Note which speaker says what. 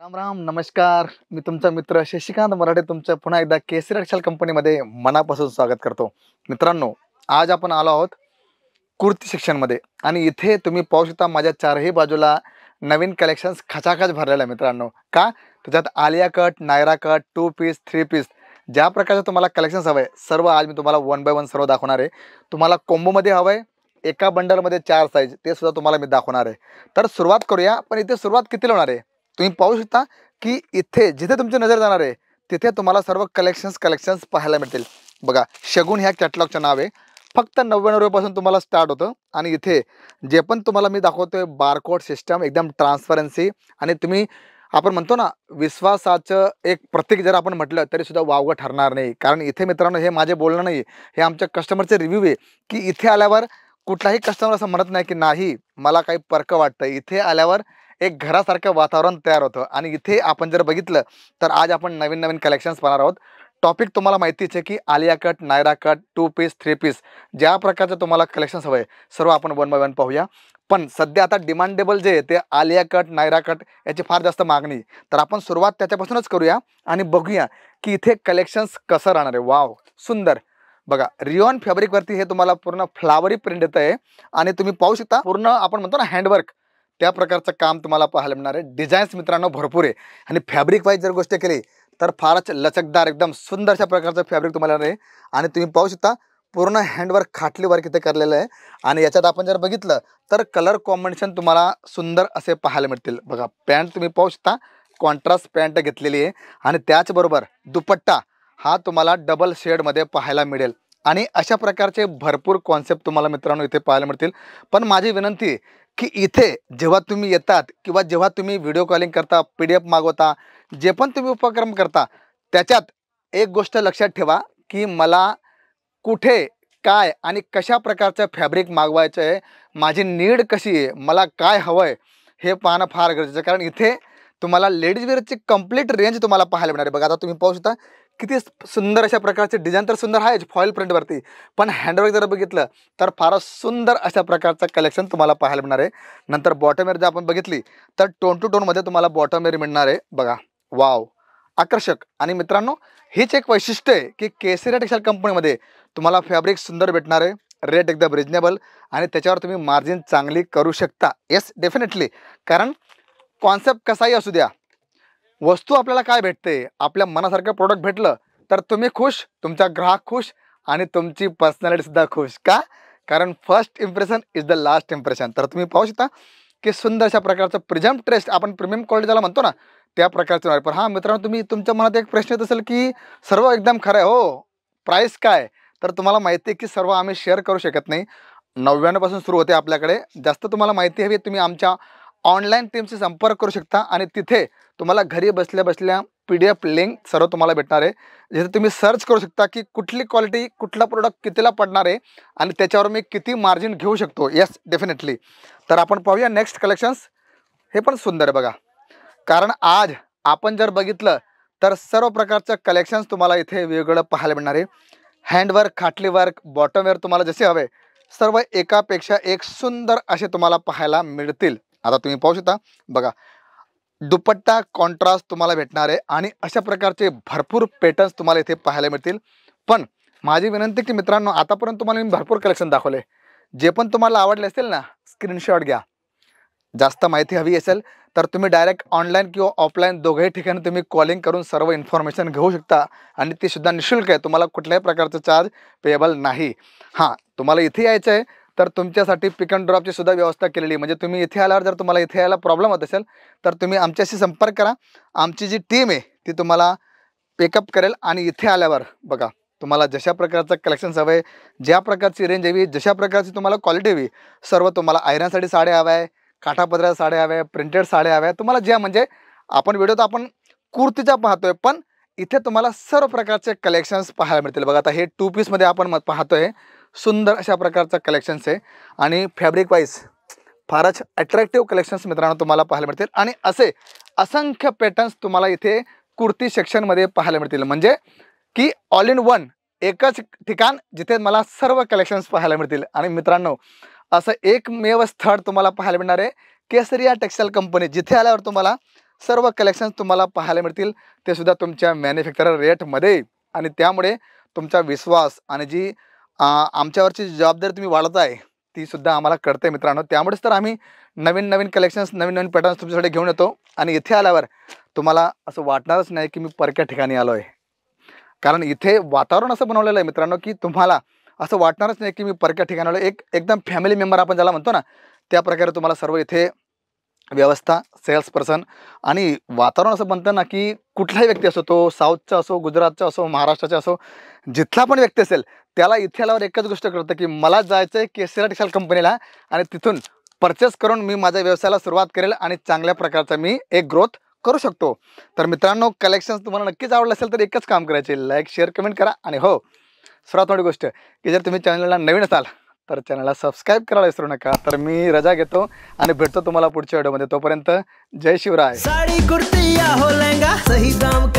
Speaker 1: राम राम नमस्कार. मी तुमचा मित्र शशिकांत मराठे तुमचं पुन्हा एकदा केसरी टेक्सटाईल कंपनीमध्ये मनापासून स्वागत करतो. मित्रांनो, आज आपण आलो आहोत कुर्ती सेक्शनमध्ये आणि इथे तुम्ही पाहू शकता माझ्या चारही बाजूला नवीन कलेक्शन्स खचाखच भरलेलं आहे. मित्रांनो, का त्याच्यात Alia cut, Naira cut, 2 piece, 3 piece ज्या प्रकारचे तुम्हाला कलेक्शन्स हवे सर्व आज मी तुम्हाला 1 बाय 1 सर्व दाखवणार आहे. तुम्हाला कोंबोमध्ये हवंय, एका बंडलमध्ये 4 साईज ते सुद्धा तुम्हाला मी दाखवणार आहे. तर सुरुवात करूया. पण इथे सुरुवात किती होणार आहे तुम्ही पाहू शकता की इथे जिथे तुमची नजर जाणार आहे तिथे तुम्हाला सर्व कलेक्शन्स पाहायला मिळतील. बघा, शगुन ह्या कॅटलॉगचं नाव आहे. फक्त 99 रुपयापासून तुम्हाला स्टार्ट होतं आणि इथे जे पण तुम्हाला मी दाखवतोय बारकोड सिस्टम एकदम ट्रान्सपरन्सी आणि तुम्ही आपण म्हणतो ना विश्वासाचं एक प्रतीक जर आपण म्हटलं तरी सुद्धा वावगं ठरणार नाही. कारण इथे मित्रांनो हे माझे बोलणं नाही, हे आमच्या कस्टमरचे रिव्ह्यू आहे की इथे आल्यावर कुठलाही कस्टमर असं म्हणत नाही की नाही मला काही परक वाटतं. इथे आल्यावर एक घरासारखं वातावरण तयार होतं. आणि इथे आपण जर बघितलं तर आज आपण नवीन नवीन कलेक्शन्स पाहणार आहोत. टॉपिक तुम्हाला माहितीच आहे की Alia cut, Naira cut, 2 piece, 3 piece ज्या प्रकारचं तुम्हाला कलेक्शन्स हवं आहे सर्व आपण 1 बाय 1 पाहूया. पण सध्या आता डिमांडेबल जे आहे ते आलिया कट, नायरा कट याची फार जास्त मागणी, तर आपण सुरुवात त्याच्यापासूनच करूया आणि बघूया की इथे कलेक्शन्स कसं राहणार आहे. वाव, सुंदर. बघा, रिओन फॅब्रिकवरती हे तुम्हाला पूर्ण फ्लावरी प्रिंट येत आहे आणि तुम्ही पाहू शकता पूर्ण आपण म्हणतो ना हँडवर्क त्या प्रकारचं काम तुम्हाला पाहायला मिळणार आहे. डिझाईन्स मित्रांनो भरपूर आहे आणि फॅब्रिक वाईज जर गोष्ट केली तर फारच लचकदार एकदम सुंदरशा प्रकारचं फॅब्रिक तुम्हाला आहे. आणि तुम्ही पाहू शकता पूर्ण हँडवर्क खाटली वर्क इथे करलेलं आहे. आणि याच्यात आपण जर बघितलं तर कलर कॉम्बिनेशन तुम्हाला सुंदर असे पाहायला मिळतील. बघा, पॅन्ट तुम्ही पाहू शकता कॉन्ट्रास्ट पॅन्ट घेतलेली आहे आणि त्याचबरोबर दुपट्टा हा तुम्हाला डबल शेडमध्ये पाहायला मिळेल. आणि अशा प्रकारचे भरपूर कॉन्सेप्ट तुम्हाला मित्रांनो इथे पाहायला मिळतील. पण माझी विनंती आहे की इथे जेव्हा तुम्ही येतात किंवा जेव्हा तुम्ही व्हिडिओ कॉलिंग करता, PDF मागवता, जे पण तुम्ही उपक्रम करता त्याच्यात एक गोष्ट लक्षात ठेवा की मला कुठे, काय आणि कशा प्रकारचं फॅब्रिक मागवायचं आहे, माझी नीड कशी आहे, मला काय हवं आहे हे पाहणं फार गरजेचं आहे. कारण इथे तुम्हाला लेडीज वेअरची कंप्लीट रेंज तुम्हाला पाहायला मिळणार आहे. बघा, आता तुम्ही पाहू शकता किती सुंदर अशा प्रकारचे डिझाईन तर सुंदर आहे फॉईल प्रिंटवरती, पण हँडवर्क जर बघितलं तर फारच सुंदर अशा प्रकारचं कलेक्शन तुम्हाला पाहायला मिळणार आहे. नंतर बॉटम वेअर जर आपण बघितली तर टोन टू टोनमध्ये तुम्हाला बॉटम वेअर मिळणार आहे. बघा, वाव, आकर्षक. आणि मित्रांनो हीच एक वैशिष्ट्य आहे की केसरी टेक्सटाईल कंपनीमध्ये तुम्हाला फॅब्रिक सुंदर भेटणार आहे, रेट एकदम रिजनेबल आणि त्याच्यावर तुम्ही मार्जिन चांगली करू शकता. Yes, definitely. कारण कॉन्सेप्ट कसाही असू द्या, वस्तू आपल्याला काय भेटते, आपल्या मनासारखं प्रोडक्ट भेटलं तर तुम्ही खुश, तुमचा ग्राहक खुश आणि तुमची पर्सनॅलिटीसुद्धा खुश. का? कारण first impression is the last impression. तर तुम्ही पाहू शकता की सुंदर अशा प्रकारचं प्रिझम ट्रेस्ट आपण प्रीमियम क्वालिटी ज्याला म्हणतो ना त्या प्रकारचं आहे. पण हां मित्रांनो, तुम्ही तुमच्या मनात एक प्रश्न येत असेल की सर्व एकदम खरं आहे हो, प्राईस काय? तर तुम्हाला माहिती आहे की सर्व आम्ही शेअर करू शकत नाही. 99 पासून सुरू होते आपल्याकडे. जास्त तुम्हाला माहिती हवी तुम्ही आमच्या ऑनलाईन टीमशी संपर्क करू शकता आणि तिथे तुम्हाला घरी बसल्या बसल्या PDF लिंक सर्व तुम्हाला भेटणार आहे, जिथे तुम्ही सर्च करू शकता की कुठली क्वालिटी, कुठला प्रोडक्ट कितीला पडणार आहे आणि त्याच्यावर मी किती मार्जिन घेऊ शकतो. Yes, definitely. तर आपण पाहूया नेक्स्ट कलेक्शन्स. हे पण सुंदर आहे बघा. कारण आज आपण जर बघितलं तर सर्व प्रकारचं कलेक्शन्स तुम्हाला इथे वेगवेगळं पाहायला मिळणार आहे. Handwork, khatli work, bottom wear तुम्हाला जसे हवे सर्व एकापेक्षा एक सुंदर असे तुम्हाला पाहायला मिळतील. आता तुम्ही पाहू शकता बघा, दुपट्टा कॉन्ट्रास्ट तुम्हाला भेटणार आहे आणि अशा प्रकारचे भरपूर पॅटर्न्स तुम्हाला इथे पाहायला मिळतील. पण माझी विनंती की मित्रांनो, आतापर्यंत तुम्हाला मी भरपूर कलेक्शन दाखवले, जे पण तुम्हाला आवडले असेल ना स्क्रीनशॉट घ्या. जास्त माहिती हवी असेल तर तुम्ही डायरेक्ट ऑनलाईन किंवा ऑफलाईन दोघंही ठिकाणी तुम्ही कॉलिंग करून सर्व इन्फॉर्मेशन घेऊ शकता आणि ती सुद्धा निःशुल्क आहे. तुम्हाला कुठल्याही प्रकारचं चार्ज पेएबल नाही. हां, तुम्हाला इथे यायचं आहे तर तुमच्यासाठी पिक अँड ड्रॉपची सुद्धा व्यवस्था केलेली. म्हणजे तुम्ही इथे आल्यावर जर तुम्हाला इथे यायला प्रॉब्लेम होत असेल तर तुम्ही आमच्याशी संपर्क करा. आमची जी टीम आहे ती तुम्हाला पिकअप करेल आणि इथे आल्यावर बघा तुम्हाला जशा प्रकारचं कलेक्शन्स हवं आहे, ज्या प्रकारची रेंज हवी, जशा प्रकारची तुम्हाला क्वालिटी हवी, सर्व तुम्हाला आयरनसाठी साड्या हव्या आहे, काठापदराच्या साड्या हव्या, प्रिंटेड साड्या हव्या, तुम्हाला ज्या म्हणजे आपण व्हिडिओ तर आपण कुर्तीचा पाहतोय, पण इथे तुम्हाला सर्व प्रकारचे कलेक्शन्स पाहायला मिळतील. बघा, आता हे 2 पीसमध्ये आपण पाहतोय सुंदर अशा प्रकारचं कलेक्शन्स आहे आणि फॅब्रिक वाईज फारच अट्रॅक्टिव्ह कलेक्शन्स मित्रांनो तुम्हाला पाहायला मिळतील. आणि असे असंख्य पॅटर्न्स तुम्हाला इथे कुर्ती सेक्शनमध्ये पाहायला मिळतील. म्हणजे की ऑल इन वन एकच ठिकाण जिथे मला सर्व कलेक्शन्स पाहायला मिळतील. आणि मित्रांनो, असं एकमेव स्थळ तुम्हाला पाहायला मिळणार आहे केसरिया टेक्सटाईल कंपनी, जिथे आल्यावर तुम्हाला सर्व कलेक्शन्स तुम्हाला पाहायला मिळतील, ते सुद्धा तुमच्या मॅन्युफॅक्चरर रेटमध्ये. आणि त्यामुळे तुमचा विश्वास आणि जी आमच्यावरची जबाबदारी तुम्ही वाढवताय ती सुद्धा आम्हाला कळते मित्रांनो. त्यामुळेच तर आम्ही नवीन नवीन कलेक्शन्स, नवीन नवीन पॅटर्न्स तुमच्यासाठी घेऊन येतो. आणि इथे आल्यावर तुम्हाला असं वाटणारच नाही की मी परक्या ठिकाणी आलो आहे, कारण इथे वातावरण असं बनवलेलं आहे मित्रांनो की तुम्हाला असं वाटणारच नाही की मी परक्या ठिकाणी आलो. एकदम फॅमिली मेंबर आपण ज्याला म्हणतो ना, त्या प्रकारे तुम्हाला सर्व इथे व्यवस्था, सेल्स पर्सन आणि वातावरण असं बनतं ना की कुठलाही व्यक्ती असो, तो साऊथचा असो, गुजरातचा असो, महाराष्ट्राचा असो, जिथला पण व्यक्ती असेल त्याला इथे आल्यावर एकच गोष्ट कळतं की मला जायचं आहे केसरी टेक्सटाईल कंपनीला आणि तिथून परचेस करून मी माझ्या व्यवसायाला सुरुवात करेल आणि चांगल्या प्रकारचा मी एक ग्रोथ करू शकतो. तर मित्रांनो, कलेक्शन्स तुम्हाला नक्कीच आवडलं असेल तर एकच काम करायचे, लाईक, शेअर, कमेंट करा. आणि हो, सर्वात मोठी गोष्ट की जर तुम्ही चॅनलला नवीन असाल तर चॅनलला सबस्क्राईब करायला विसरू नका. तर मी रजा घेतो आणि भेटतो तुम्हाला पुढच्या व्हिडिओमध्ये. तोपर्यंत जय शिवराय.
Speaker 2: साड़ी कुर्ती या हो लहंगा, सही दाम